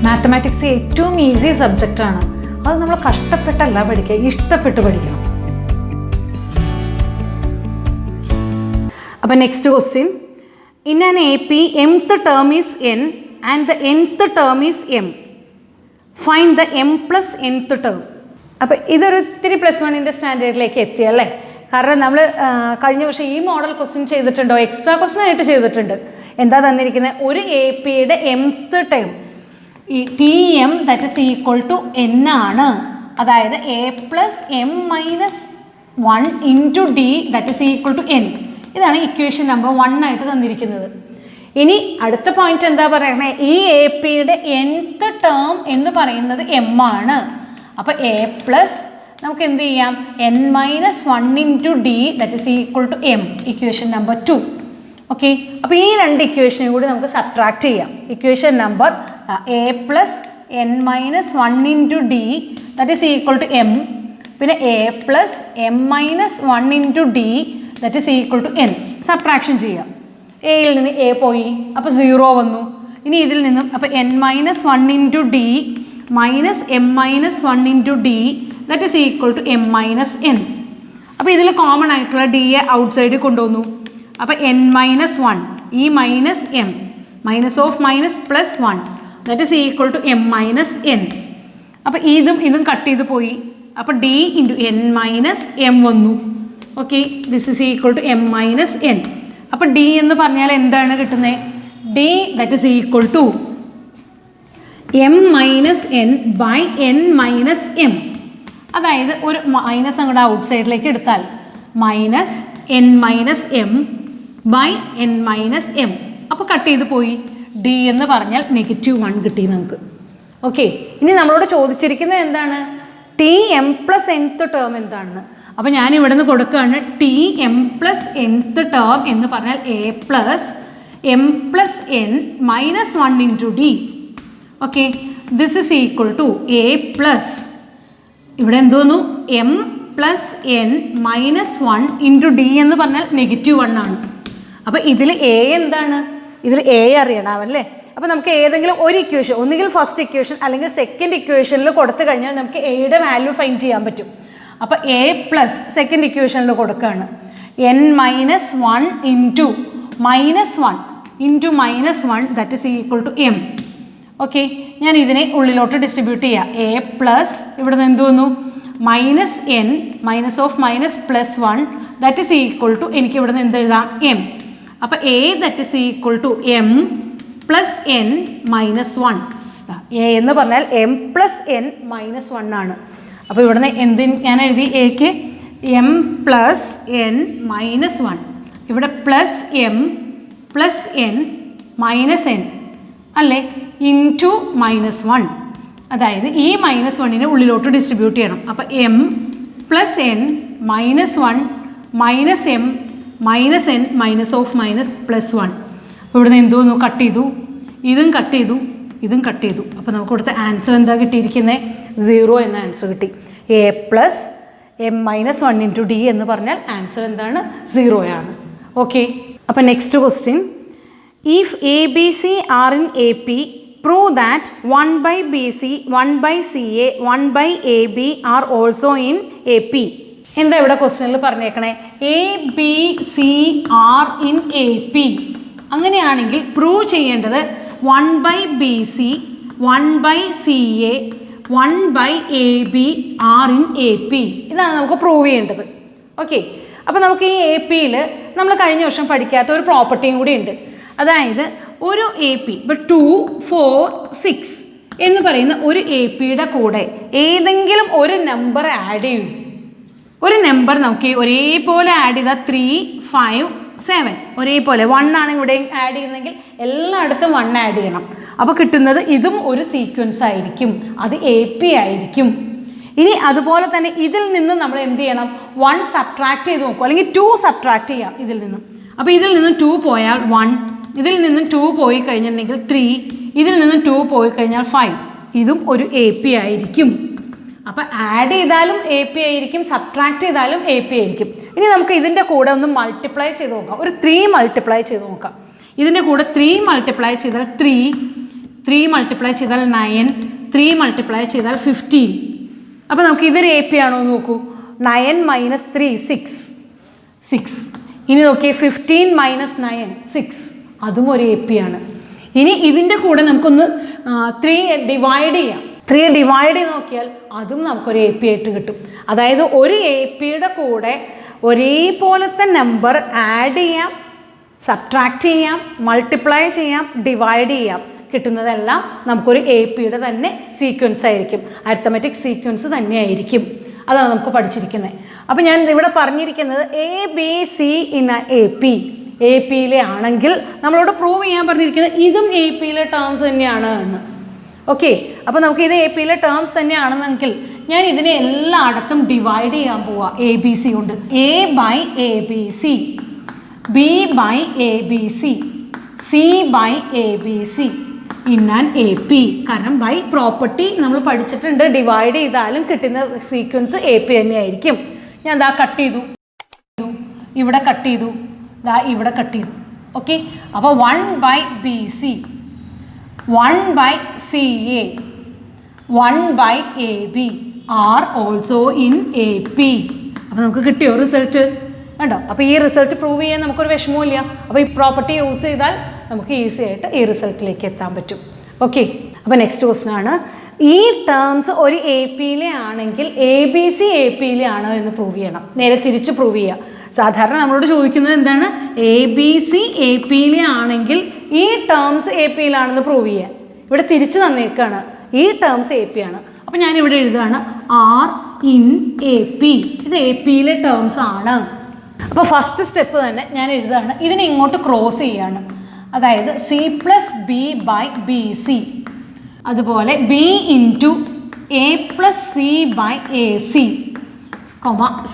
Mathematics ഏറ്റവും easy സബ്ജക്റ്റാണ്. അത് നമ്മൾ കഷ്ടപ്പെട്ടല്ല പഠിക്കുക, ഇഷ്ടപ്പെട്ട് പഠിക്കണം. അപ്പോൾ next question. In an AP, mth term is n and the nth term is m. Find the m plus nth term. അപ്പോൾ ഇതൊരു ഇത്തിരി +1 സ്റ്റാൻഡേർഡിലേക്ക് എത്തിയല്ലേ. കാരണം നമ്മൾ കഴിഞ്ഞ വർഷം ഈ മോഡൽ ക്വസ്റ്റ്യൻ ചെയ്തിട്ടുണ്ടോ, എക്സ്ട്രാ ക്വസ്റ്റ്യൻ ആയിട്ട് ചെയ്തിട്ടുണ്ട്. എന്താ തന്നിരിക്കുന്നത്? ഒരു APയുടെ mth ടേം ഈ TM that is equal to n ആണ്. അതായത് A plus m minus 1 into D that is equal to n. ഇതാണ് ഇക്വേഷൻ നമ്പർ 1 ആയിട്ട് തന്നിരിക്കുന്നത്. ഇനി അടുത്ത പോയിന്റ് എന്താ പറയുന്നത്? ഈ APയുടെ nth ടേം എന്ന് പറയുന്നത് m ആണ്. അപ്പോൾ A പ്ലസ് നമുക്ക് എന്ത് ചെയ്യാം, n minus 1 into D that is equal to m, equation number 2. Okay, അപ്പോൾ ഈ രണ്ട് ഇക്വേഷനും കൂടി നമുക്ക് സബ്ട്രാക്ട് ചെയ്യാം. Equation number A plus n minus 1 into D that is equal to m, പിന്നെ A plus m minus 1 into D that is equal to n. Subtraction ചെയ്യാം. എയിൽ നിന്ന് A പോയി, അപ്പോൾ 0 വന്നു. ഇനി ഇതിൽ നിന്നും അപ്പോൾ n minus 1 into D minus m minus 1 into D that is equal to m minus n. അപ്പോൾ ഇതിൽ കോമൺ ആയിട്ടുള്ള ഡിയെ ഔട്ട് സൈഡിൽ കൊണ്ടുവന്നു. അപ്പോൾ n മൈനസ് 1, ഈ minus m, minus of minus plus 1 that is equal to m minus n. അപ്പോൾ ഇതും cut ചെയ്ത് പോയി. അപ്പോൾ d into n minus m വന്നു. Okay, this is equal to m minus n. അപ്പോൾ d എന്ന് പറഞ്ഞാൽ എന്താണ് കിട്ടുന്നത്? d that is equal to m minus n by n minus m. അതായത് ഒരു മൈനസ് അങ്ങോട്ട് ഔട്ട് സൈഡിലേക്ക് എടുത്താൽ minus n minus m by n minus m. അപ്പോൾ കട്ട് ചെയ്ത് പോയി. d എന്ന് പറഞ്ഞാൽ -1 കിട്ടി നമുക്ക്. ഓക്കെ, ഇനി നമ്മളോട് ചോദിച്ചിരിക്കുന്നത് എന്താണ്? TM പ്ലസ് nth ടേം എന്താണെന്ന്. അപ്പോൾ ഞാൻ ഇവിടെ നിന്ന് കൊടുക്കുകയാണ് TM പ്ലസ് nth ടേം എന്ന് പറഞ്ഞാൽ A plus m plus n minus 1 into D. Okay, this is equal to A plus ഇവിടെ എന്തോന്നു m plus n minus 1 into D എന്ന് പറഞ്ഞാൽ -1 ആണ്. അപ്പോൾ ഇതിൽ A എന്താണ്? ഇതിൽ A അറിയണമല്ലേ. അപ്പോൾ നമുക്ക് ഏതെങ്കിലും ഒരു ഇക്വേഷൻ, ഒന്നുകിൽ ഫസ്റ്റ് ഇക്വേഷൻ അല്ലെങ്കിൽ സെക്കൻഡ് ഇക്വേഷനിൽ കൊടുത്തു കഴിഞ്ഞാൽ നമുക്ക് എയുടെ വാല്യൂ ഫൈൻഡ് ചെയ്യാൻ പറ്റും. അപ്പോൾ A പ്ലസ് സെക്കൻഡ് ഇക്വേഷനിൽ കൊടുക്കുകയാണ് n minus 1 into minus 1 into minus 1 that is equal to m. Okay, ഞാൻ ഇതിനെ ഉള്ളിലോട്ട് ഡിസ്ട്രിബ്യൂട്ട് ചെയ്യാം. A പ്ലസ് ഇവിടെ നിന്ന് എന്ത് വന്നു? Minus n minus of minus plus 1 that is equal to എനിക്ക് ഇവിടെ നിന്ന് എന്ത് എഴുതാം? m. അപ്പോൾ A that is equal to m plus n minus 1. A എന്ന് പറഞ്ഞാൽ m പ്ലസ് n മൈനസ് 1 ആണ്. അപ്പോൾ ഇവിടെ നിന്ന് ഞാൻ എഴുതി എക്ക് m പ്ലസ് n മൈനസ് 1, ഇവിടെ plus m plus n minus n അല്ലേ, ഇൻറ്റു മൈനസ് 1. അതായത് ഈ മൈനസ് 1നെ ഉള്ളിലോട്ട് ഡിസ്ട്രിബ്യൂട്ട് ചെയ്യണം. അപ്പോൾ m plus n minus 1 minus m minus n minus of minus plus 1. അപ്പോൾ ഇവിടെ നിന്ന് എന്തോന്നു? കട്ട് ചെയ്തു. ഇതും കട്ട് ചെയ്തു, ഇതും കട്ട് ചെയ്തു. അപ്പോൾ നമുക്ക് കൊടുത്ത ആൻസർ എന്താ കിട്ടിയിരിക്കുന്നത്? 0 എന്ന ആൻസർ കിട്ടി. A plus m minus 1 into D എന്ന് പറഞ്ഞാൽ ആൻസർ എന്താണ്? 0 ആണ്. ഓക്കെ, അപ്പോൾ next question. If ABC are in AP, prove that 1 by BC 1 by CA 1 by AB are also in AP. എന്താ ഇവിടെ ക്വസ്റ്റ്യനിൽ പറഞ്ഞേക്കണേ? ABC are in AP. അങ്ങനെയാണെങ്കിൽ പ്രൂവ് ചെയ്യേണ്ടത് 1 by BC 1 by CA 1 by AB are in AP. ഇതാണ് നമുക്ക് prove ചെയ്യേണ്ടത്. Okay, അപ്പോൾ നമുക്ക് ഈ APയിൽ നമ്മൾ കഴിഞ്ഞ വർഷം പഠിക്കാത്ത ഒരു പ്രോപ്പർട്ടിയും കൂടി ഉണ്ട്. അതായത് ഒരു AP ഇപ്പോൾ 2 4 6 എന്ന് പറയുന്ന ഒരു APയുടെ കൂടെ ഏതെങ്കിലും ഒരു നമ്പർ ആഡ് ചെയ്യും. ഒരു നമ്പർ നമുക്ക് ഒരേപോലെ ആഡ് ചെയ്താൽ 3 5 7 ഒരേപോലെ 1 ആണ് ഇവിടെ ആഡ് ചെയ്യുന്നതെങ്കിൽ എല്ലായിടത്തും 1 ആഡ് ചെയ്യണം. അപ്പോൾ കിട്ടുന്നത് ഇതും ഒരു സീക്വൻസ് ആയിരിക്കും, അത് AP ആയിരിക്കും. ഇനി അതുപോലെ തന്നെ ഇതിൽ നിന്ന് നമ്മൾ എന്ത് ചെയ്യണം? 1 സബ്ട്രാക്ട് ചെയ്ത് നോക്കും, അല്ലെങ്കിൽ 2 സബ്ട്രാക്ട് ചെയ്യാം ഇതിൽ നിന്നും. അപ്പോൾ ഇതിൽ നിന്നും 2 പോയാൽ 1, ഇതിൽ നിന്നും 2 പോയി കഴിഞ്ഞിട്ടുണ്ടെങ്കിൽ 3, ഇതിൽ നിന്നും 2 പോയി കഴിഞ്ഞാൽ 5. ഇതും ഒരു AP ആയിരിക്കും. അപ്പോൾ ആഡ് ചെയ്താലും AP ആയിരിക്കും, സബ്ട്രാക്ട് ചെയ്താലും AP ആയിരിക്കും. ഇനി നമുക്ക് ഇതിൻ്റെ കൂടെ ഒന്ന് മൾട്ടിപ്ലൈ ചെയ്ത് നോക്കാം. ഒരു 3 മൾട്ടിപ്ലൈ ചെയ്ത് നോക്കാം. ഇതിൻ്റെ കൂടെ 3 മൾട്ടിപ്ലൈ ചെയ്താൽ 3 3 മൾട്ടിപ്ലൈ ചെയ്താൽ 9, 3 മൾട്ടിപ്ലൈ ചെയ്താൽ 15. അപ്പോൾ നമുക്ക് ഇതൊരു എ പി ആണോ എന്ന് നോക്കൂ. 9 മൈനസ് 3 6. ഇനി നോക്കിയേ 15 മൈനസ് 9 6, അതും ഒരു എ പി ആണ്. ഇനി ഇതിൻ്റെ കൂടെ നമുക്കൊന്ന് 3 ഡിവൈഡ് ചെയ്യാം. 3 ഡിവൈഡ് ചെയ്ത് നോക്കിയാൽ അതും നമുക്കൊരു എ പി ആയിട്ട് കിട്ടും. അതായത് ഒരു എ പിയുടെ കൂടെ ഒരേപോലത്തെ നമ്പർ ആഡ് ചെയ്യാം, സബ്ട്രാക്റ്റ് ചെയ്യാം, മൾട്ടിപ്ലൈ ചെയ്യാം, ഡിവൈഡ് ചെയ്യാം. കിട്ടുന്നതെല്ലാം നമുക്കൊരു എ പിയുടെ തന്നെ സീക്വൻസ് ആയിരിക്കും, അരിത്തമെറ്റിക് സീക്വൻസ് തന്നെയായിരിക്കും. അതാണ് നമുക്ക് പഠിച്ചിരിക്കുന്നത്. അപ്പോൾ ഞാൻ ഇവിടെ പറഞ്ഞിരിക്കുന്നത് A B C in A P, A പിയിലെ ആണെങ്കിൽ നമ്മളോട് പ്രൂവ് ചെയ്യാൻ പറഞ്ഞിരിക്കുന്നത് ഇതും എ പിയിലെ ടേംസ് തന്നെയാണ് എന്ന്. ഓക്കെ, അപ്പോൾ നമുക്ക് ഇത് എ പിയിലെ ടേംസ് തന്നെയാണെന്നെങ്കിൽ ഞാൻ ഇതിനെ എല്ലായിടത്തും ഡിവൈഡ് ചെയ്യാൻ പോവാം എ ബി സി കൊണ്ട്. A by A B C, B by A B C, C by A B C in an A P. കാരണം ബൈ പ്രോപ്പർട്ടി നമ്മൾ പഠിച്ചിട്ടുണ്ട്, ഡിവൈഡ് ചെയ്താലും കിട്ടുന്ന സീക്വൻസ് എ പി തന്നെയായിരിക്കും. ഞാൻ ദാ കട്ട് ചെയ്തു, ഇവിടെ കട്ട് ചെയ്തു, ദാ ഇവിടെ കട്ട് ചെയ്തു. ഓക്കെ, അപ്പോൾ 1 by B C, 1 by C A, 1 by A B are also in A P. അപ്പോൾ നമുക്ക് കിട്ടിയോ റിസൾട്ട്? കണ്ടോ? അപ്പോൾ ഈ റിസൾട്ട് പ്രൂവ് ചെയ്യാൻ നമുക്കൊരു വിഷമമില്ല. അപ്പോൾ ഈ പ്രോപ്പർട്ടി യൂസ് ചെയ്താൽ നമുക്ക് ഈസി ആയിട്ട് ഈ റിസൾട്ടിലേക്ക് എത്താൻ പറ്റും. ഓക്കെ, അപ്പോൾ നെക്സ്റ്റ് ക്വസ്റ്റൻ ആണ്, ഈ ടേംസ് ഒരു എ പിയിലെ ആണെങ്കിൽ എ ബി സി എ പിയിലെ ആണ് എന്ന് പ്രൂവ് ചെയ്യണം. നേരെ തിരിച്ച് പ്രൂവ് ചെയ്യുക. സാധാരണ നമ്മളോട് ചോദിക്കുന്നത് എന്താണ്? എ ബി സി എ പിയിലെ ആണെങ്കിൽ ഈ ടേംസ് എ പിയിലാണെന്ന് പ്രൂവ് ചെയ്യാൻ. ഇവിടെ തിരിച്ച് തന്നേക്കാണ്, ഈ ടേംസ് എ പി ആണ്. അപ്പോൾ ഞാനിവിടെ എഴുതുകയാണ് ആർ ഇൻ എ പി, ഇത് എ പിയിലെ ടേംസ് ആണ്. അപ്പോൾ ഫസ്റ്റ് സ്റ്റെപ്പ് തന്നെ ഞാൻ എഴുതുകയാണ്, ഇതിനെ ഇങ്ങോട്ട് ക്രോസ് ചെയ്യാണ്. അതായത് c plus b by B c, അതുപോലെ b into a plus c by A c,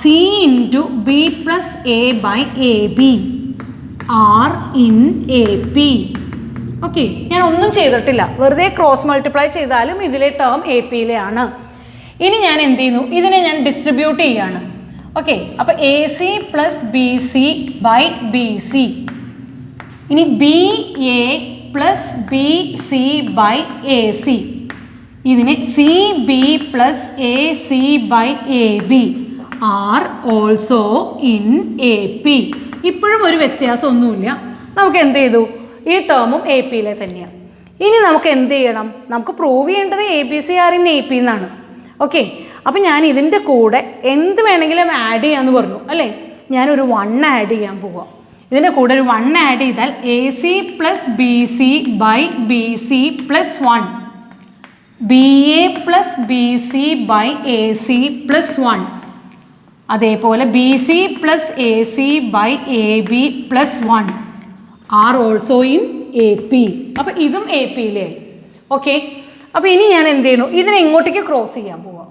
c into b plus a by A B are in A P. Okay, ഞാൻ ഒന്നും ചെയ്തിട്ടില്ല, വെറുതെ ക്രോസ് മൾട്ടിപ്ലൈ ചെയ്താലും ഇതിലെ ടേം എ പിയിലെ ആണ്. ഇനി ഞാൻ എന്ത് ചെയ്യുന്നു? ഇതിനെ ഞാൻ ഡിസ്ട്രിബ്യൂട്ട് ചെയ്യാണ്. ഓക്കെ, അപ്പോൾ a C plus B C by B c. ഇനി b A plus B C by A c, ഇതിനെ c b plus A C by A B are also in A P. ഇപ്പോഴും ഒരു വ്യത്യാസമൊന്നുമില്ല. നമുക്ക് എന്ത് ചെയ്തു? ഈ ടേമും എ പിയിലെ തന്നെയാണ്. ഇനി നമുക്ക് എന്ത് ചെയ്യണം? നമുക്ക് പ്രൂവ് ചെയ്യേണ്ടത് A B c are in A P എന്നാണ്. ഓക്കെ, അപ്പം ഞാൻ ഇതിൻ്റെ കൂടെ എന്ത് വേണമെങ്കിലും ആഡ് ചെയ്യാമെന്ന് പറഞ്ഞു അല്ലേ? ഞാനൊരു 1 ആഡ് ചെയ്യാൻ പോവാം. ഇതിൻ്റെ കൂടെ ഒരു 1 ആഡ് ചെയ്താൽ A C plus B C by B C plus 1, B A plus B C by A C plus 1, അതേപോലെ B C plus A C by A B plus 1 are also in A P. അപ്പം ഇതും A പിയിലായി. Okay, അപ്പോൾ ഇനി ഞാൻ എന്ത് ചെയ്യണു? ഇതിനെ ഇങ്ങോട്ടേക്ക് ക്രോസ് ചെയ്യാൻ പോവാം.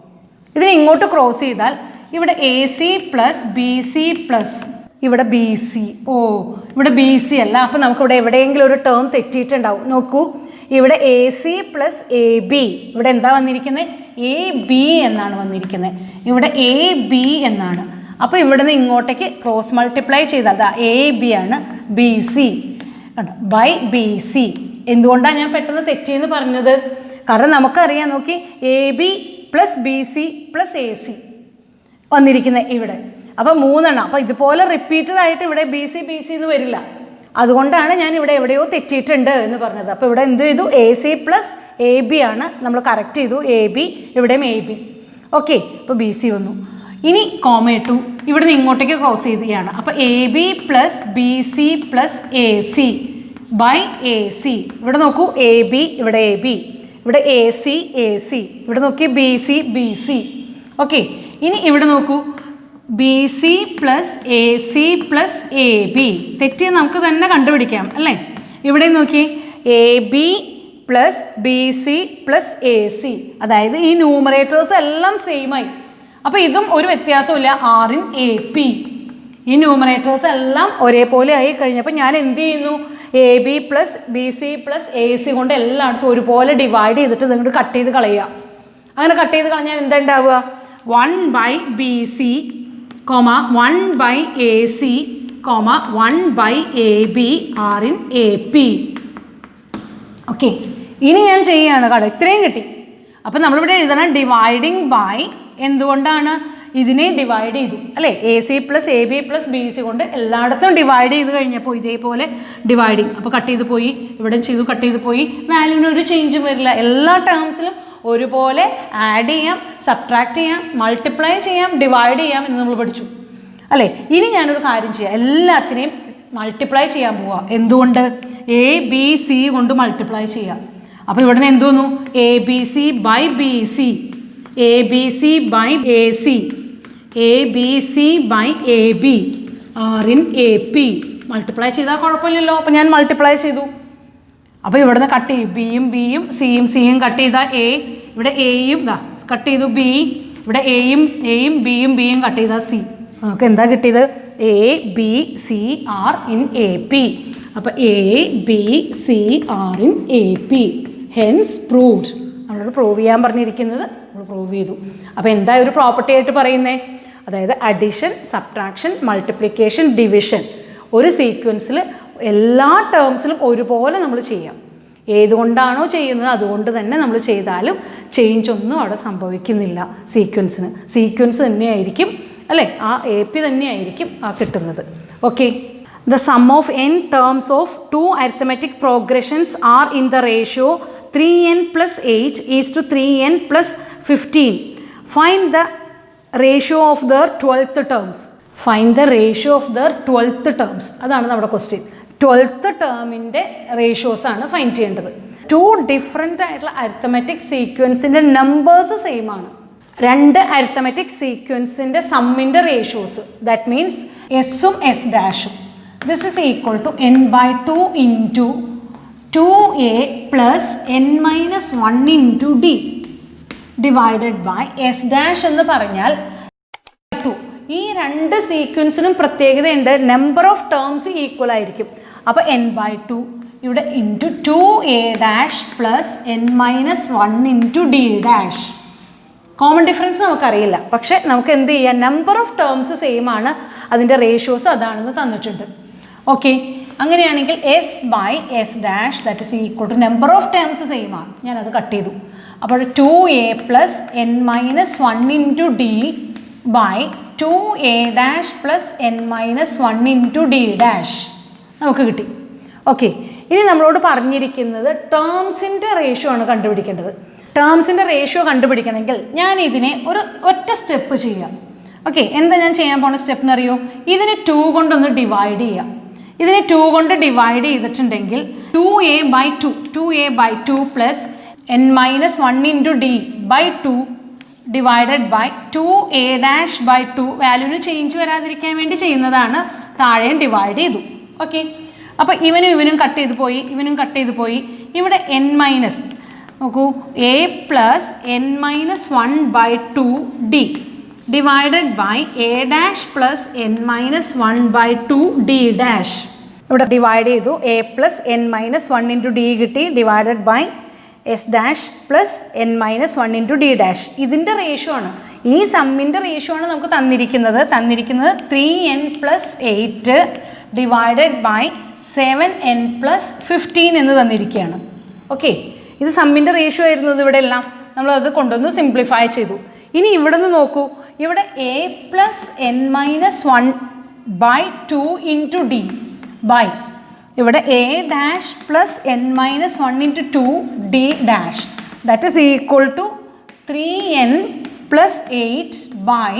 ഇതിനെ ഇങ്ങോട്ട് ക്രോസ് ചെയ്താൽ ഇവിടെ A C plus B C plus ഇവിടെ ബി സി. ഓ, ഇവിടെ ബി സി അല്ല. അപ്പോൾ നമുക്കിവിടെ എവിടെയെങ്കിലും ഒരു ടേം തെറ്റിയിട്ടുണ്ടാവും. നോക്കൂ, ഇവിടെ A C plus A B, ഇവിടെ എന്താ വന്നിരിക്കുന്നത്? എ ബി എന്നാണ് വന്നിരിക്കുന്നത്. ഇവിടെ എ ബി എന്നാണ്. അപ്പോൾ ഇവിടെ നിന്ന് ഇങ്ങോട്ടേക്ക് ക്രോസ് മൾട്ടിപ്ലൈ ചെയ്താൽ എ ബി ആണ് B C by B C. എന്തുകൊണ്ടാണ് ഞാൻ പെട്ടെന്ന് തെറ്റിയെന്ന് പറഞ്ഞത്? കാരണം നമുക്കറിയാം, നോക്കി, A B plus B C plus A C വന്നിരിക്കുന്നത് ഇവിടെ. അപ്പോൾ 3 എണ്ണം. അപ്പോൾ ഇതുപോലെ റിപ്പീറ്റഡ് ആയിട്ട് ഇവിടെ ബി സി എന്ന് വരില്ല. അതുകൊണ്ടാണ് ഞാൻ ഇവിടെ എവിടെയോ തെറ്റിയിട്ടുണ്ട് എന്ന് പറഞ്ഞത്. അപ്പോൾ ഇവിടെ എന്ത് ചെയ്തു? A C plus A B ആണ് നമ്മൾ കറക്റ്റ് ചെയ്തു. എ ബി, ഇവിടെയും എ ബി. ഓക്കെ, അപ്പോൾ ബി സി വന്നു. ഇനി കോമ ഇട്ടു, ഇവിടെ നിന്ന് ഇങ്ങോട്ടേക്ക് ക്രോസ് ചെയ്യാണ്. അപ്പോൾ A B plus B C plus A C by A C. ഇവിടെ നോക്കൂ, എ ബി, ഇവിടെ എ ബി, ഇവിടെ എ സി, ഇവിടെ നോക്കി B C, B C. Okay, ഇനി ഇവിടെ നോക്കൂ, B C plus A C plus A B. തെറ്റി നമുക്ക് തന്നെ കണ്ടുപിടിക്കാം അല്ലേ? ഇവിടെ നോക്കി, A B plus B C plus A C. അതായത് ഈ ന്യൂമറേറ്റേഴ്സ് എല്ലാം സെയിമായി. അപ്പോൾ ഇതും ഒരു വ്യത്യാസമില്ല, ആർ ഇൻ എ പി. ഈ ന്യൂമറേറ്റേഴ്സ് എല്ലാം ഒരേപോലെ ആയി കഴിഞ്ഞപ്പോൾ ഞാൻ എന്ത് ചെയ്യുന്നു? A B plus B C plus A C കൊണ്ട് എല്ലായിടത്തും ഒരുപോലെ ഡിവൈഡ് ചെയ്തിട്ട് നിങ്ങോട്ട് കട്ട് ചെയ്ത് കളയുക. അങ്ങനെ കട്ട് ചെയ്ത് കളഞ്ഞാൽ എന്താ ഉണ്ടാവുക? 1 by B C, 1 by A C, 1 by A B are in A P. Okay, ഇനി ഞാൻ ചെയ്യുകയാണ് കട ഇത്രയും കിട്ടി. അപ്പം നമ്മളിവിടെ എഴുതണം ഡിവൈഡിങ് ബൈ, എന്തുകൊണ്ടാണ് ഇതിനെ ഡിവൈഡ് ചെയ്തു അല്ലേ, A C plus A B plus B C കൊണ്ട് എല്ലായിടത്തും ഡിവൈഡ് ചെയ്ത് കഴിഞ്ഞപ്പോൾ ഇതേപോലെ ഡിവൈഡിങ്. അപ്പോൾ കട്ട് ചെയ്ത് പോയി, ഇവിടെ ചെയ്തു കട്ട് ചെയ്ത് പോയി, വാല്യൂവിന് ഒരു ചേഞ്ചും വരില്ല. എല്ലാ ടേംസിലും ഒരുപോലെ ആഡ് ചെയ്യാം, സബ്ട്രാക്ട് ചെയ്യാം, മൾട്ടിപ്ലൈ ചെയ്യാം, ഡിവൈഡ് ചെയ്യാം എന്ന് നമ്മൾ പഠിച്ചു അല്ലേ. ഇനി ഞാനൊരു കാര്യം ചെയ്യാം, എല്ലാത്തിനെയും മൾട്ടിപ്ലൈ ചെയ്യാൻ പോവാം. എന്തുകൊണ്ട്? എ ബി സി കൊണ്ട് മൾട്ടിപ്ലൈ ചെയ്യാം. അപ്പോൾ ഇവിടെ നിന്ന് എന്ത് വന്നു? A B C by B C, A B C by A C, A B C by A B are in A P. Multiply ചെയ്താൽ കുഴപ്പമില്ലല്ലോ. അപ്പോൾ ഞാൻ മൾട്ടിപ്ലൈ ചെയ്തു. അപ്പോൾ ഇവിടെ നിന്ന് കട്ട് ചെയ്യും, ബിയും ബിയും സിയും കട്ട് ചെയ്താൽ എ, ഇവിടെ എയും കട്ട് ചെയ്തു ബി, ഇവിടെ എയും ബിയും കട്ട് ചെയ്താൽ സി. നമുക്ക് എന്താ കിട്ടിയത്? A B c are in A P. അപ്പോൾ A B c are in A P, hence proved. നമ്മളോട് പ്രൂവ് ചെയ്യാൻ പറഞ്ഞിരിക്കുന്നത് നമ്മൾ പ്രൂവ് ചെയ്തു. അപ്പോൾ എന്താ ഒരു പ്രോപ്പർട്ടി ആയിട്ട് പറയുന്നത്? അതായത് അഡിഷൻ, സബ്ട്രാക്ഷൻ, മൾട്ടിപ്ലിക്കേഷൻ, ഡിവിഷൻ ഒരു സീക്വൻസിൽ എല്ലാ ടേംസിലും ഒരുപോലെ നമ്മൾ ചെയ്യാം. ഏതുകൊണ്ടാണോ ചെയ്യുന്നത് അതുകൊണ്ട് തന്നെ നമ്മൾ ചെയ്താലും ചേഞ്ച് ഒന്നും അവിടെ സംഭവിക്കുന്നില്ല. സീക്വൻസ് തന്നെയായിരിക്കും അല്ലേ, ആ എ പി തന്നെയായിരിക്കും ആ കിട്ടുന്നത്. Okay, the sum of n terms of two arithmetic progressions are in the ratio 3n plus 8 is to 3n plus 15. Find the ratio of their 12th terms. Find the ratio of their 12th terms. അതാണ് നമ്മുടെ question. 12th ടേമിൻ്റെ ratios ആണ് find ചെയ്യേണ്ടത്. 2 different ആയിട്ടുള്ള arithmetic സീക്വൻസിൻ്റെ numbers same ആണ്. 2 arithmetic സീക്വൻസിൻ്റെ സമ്മിൻ്റെ ratios, that means എസും s ഡാഷും. This is equal to n by 2 into 2a plus n minus 1 into d divided by S dash എന്ന് പറഞ്ഞാൽ 2. ഈ 2 സീക്വൻസിനും പ്രത്യേകതയുണ്ട്, നമ്പർ ഓഫ് ടേംസ് ഈക്വൽ ആയിരിക്കും. അപ്പോൾ n by 2 ഇവിടെ into 2a dash plus n minus 1 into d dash. Common difference നമുക്കറിയില്ല, പക്ഷേ നമുക്ക് എന്ത് ചെയ്യാം, നമ്പർ ഓഫ് ടേംസ് സെയിം ആണ്, അതിൻ്റെ റേഷ്യോസ് അതാണെന്ന് തന്നിട്ടുണ്ട്. ഓക്കെ, അങ്ങനെയാണെങ്കിൽ S by S dash that is equal to number of terms same ആണ്. ഞാനത് കട്ട് ചെയ്തു. അപ്പോൾ 2a plus n minus 1 into d by 2a dash plus n minus 1 into d dash നമുക്ക് കിട്ടി. ഓക്കെ, ഇനി നമ്മളോട് പറഞ്ഞിരിക്കുന്നത് ടേംസിൻ്റെ റേഷ്യോ ആണ് കണ്ടുപിടിക്കേണ്ടത്. ടേംസിൻ്റെ റേഷ്യോ കണ്ടുപിടിക്കണമെങ്കിൽ ഞാൻ ഇതിനെ ഒറ്റ സ്റ്റെപ്പ് ചെയ്യാം. ഓക്കെ, എന്താ ഞാൻ ചെയ്യാൻ പോകുന്ന സ്റ്റെപ്പ് എന്നറിയോ? ഇതിനെ 2 കൊണ്ടൊന്ന് ഡിവൈഡ് ചെയ്യാം. ഇതിനെ 2 കൊണ്ട് ഡിവൈഡ് ചെയ്തിട്ടുണ്ടെങ്കിൽ 2a by 2 plus n minus 1 into d by 2 divided by 2a dash by 2. വാല്യൂവിന് ചേഞ്ച് വരാതിരിക്കാൻ വേണ്ടി ചെയ്യുന്നതാണ്. താഴെയും ഡിവൈഡ് ചെയ്തു. ഓക്കെ, അപ്പോൾ ഇവനും കട്ട് ചെയ്ത് പോയി. ഇവിടെ n മൈനസ് നോക്കൂ, a plus n minus 1 by 2 d divided by a dash plus n minus 1 by 2 d dash. ഇവിടെ ഡിവൈഡ് ചെയ്തു, a plus n minus 1 into d കിട്ടി, divided by S dash plus n minus 1 into d dash. ഇതിൻ്റെ ratio ആണ്, ഈ സമ്മിൻ്റെ ratio ആണ് നമുക്ക് തന്നിരിക്കുന്നത് 3n plus 8 divided by 7n plus 15 എന്ന് തന്നിരിക്കുകയാണ്. ഓക്കെ, ഇത് സമ്മിൻ്റെ റേഷ്യോ ആയിരുന്നു. ഇവിടെ എല്ലാം നമ്മളത് കൊണ്ടുവന്ന് സിംപ്ലിഫൈ ചെയ്തു. ഇനി ഇവിടെ നിന്ന് നോക്കൂ, ഇവിടെ a plus n minus 1 by 2 into d by ഇവിടെ a dash plus n minus 1 into 2 d dash that is equal to 3n plus 8 by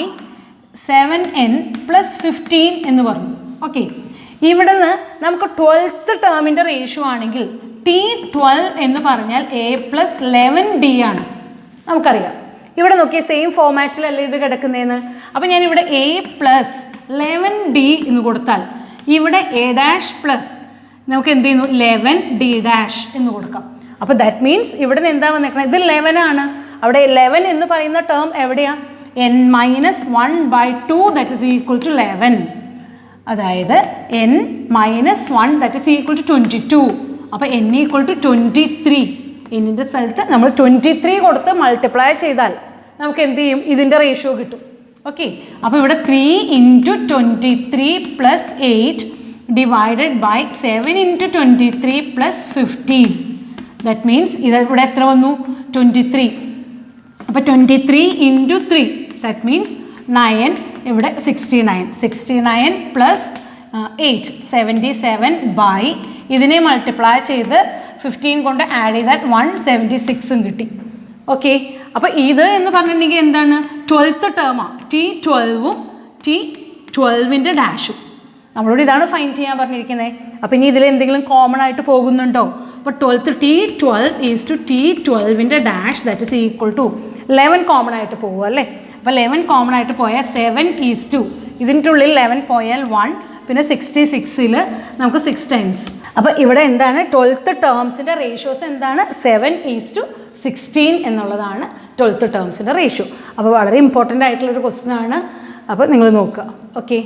7n plus 15 എന്ന് പറഞ്ഞു. ഓക്കെ, ഇവിടെ നിന്ന് നമുക്ക് 12th ടേമിൻ്റെ റേഷ്യോ ആണെങ്കിൽ T12 എന്ന് പറഞ്ഞാൽ a പ്ലസ് 11d ആണ്. നമുക്കറിയാം, ഇവിടെ നോക്കിയാൽ സെയിം ഫോമാറ്റിലല്ലേ ഇത് കിടക്കുന്നതെന്ന്. അപ്പോൾ ഞാനിവിടെ a പ്ലസ് 11d എന്ന് കൊടുത്താൽ ഇവിടെ a ഡാഷ് പ്ലസ് നമുക്ക് എന്ത് ചെയ്യുന്നു 11d ഡാഷ് എന്ന് കൊടുക്കാം. അപ്പോൾ ദാറ്റ് മീൻസ് ഇവിടെ നിന്ന് എന്താ വന്നേക്കണം, ഇത് 11 ആണ്. അവിടെ 11 എന്ന് പറയുന്ന ടേം എവിടെയാണ്? n minus 1 by 2 that is equal to 11. അതായത് n minus 1 that is equal to 22. അപ്പോൾ n ഈക്വൽ ടു 23. എന്നിൻ്റെ സ്ഥലത്ത് നമ്മൾ 23 കൊടുത്ത് മൾട്ടിപ്ലൈ ചെയ്താൽ നമുക്ക് എന്ത് ചെയ്യും, ഇതിൻ്റെ റേഷ്യോ കിട്ടും. ഓക്കെ, അപ്പോൾ ഇവിടെ 3 into 23 plus 8 divided by 7 into 23 plus 15 that means ഇത് ഇവിടെ എത്ര വന്നു 23. അപ്പോൾ 23 ഇൻറ്റു 3 ദാറ്റ് മീൻസ് 9, ഇവിടെ 69 പ്ലസ് 8 77 ബൈ ഇതിനെ മൾട്ടിപ്ലൈ ചെയ്ത് 15 കൊണ്ട് ആഡ് ചെയ്താൽ 176 കിട്ടി. ഓക്കെ, അപ്പോൾ ഇത് എന്ന് പറഞ്ഞിട്ടുണ്ടെങ്കിൽ എന്താണ് 12th ടേമാണ്. T12ഉം T12ൻ്റെ ഡാഷും നമ്മളോട് ഇതാണ് ഫൈൻഡ് ചെയ്യാൻ പറഞ്ഞിരിക്കുന്നത്. അപ്പോൾ ഇനി ഇതിൽ എന്തെങ്കിലും കോമൺ ആയിട്ട് പോകുന്നുണ്ടോ? അപ്പോൾ 12th T12 ഈസ് ടു T12ൻ്റെ dash that is equal to 11 common ആയിട്ട് പോകും അല്ലേ. അപ്പോൾ 11 കോമൺ ആയിട്ട് പോയാൽ 7 ഈസ് ടു ഇതിൻ്റെ ഉള്ളിൽ 11 പോയാൽ 1, പിന്നെ 66ൽ നമുക്ക് 6 ടൈംസ്. അപ്പോൾ ഇവിടെ എന്താണ് 12th ടേംസിൻ്റെ റേഷ്യോസ് എന്താണ് 7:16 എന്നുള്ളതാണ് 12th ടേംസിൻ്റെ റേഷ്യോ. അപ്പോൾ വളരെ ഇമ്പോർട്ടൻ്റ് ആയിട്ടുള്ളൊരു ക്വസ്റ്റ്യൻ ആണ്. അപ്പോൾ നിങ്ങൾ നോക്കുക. ഓക്കെ.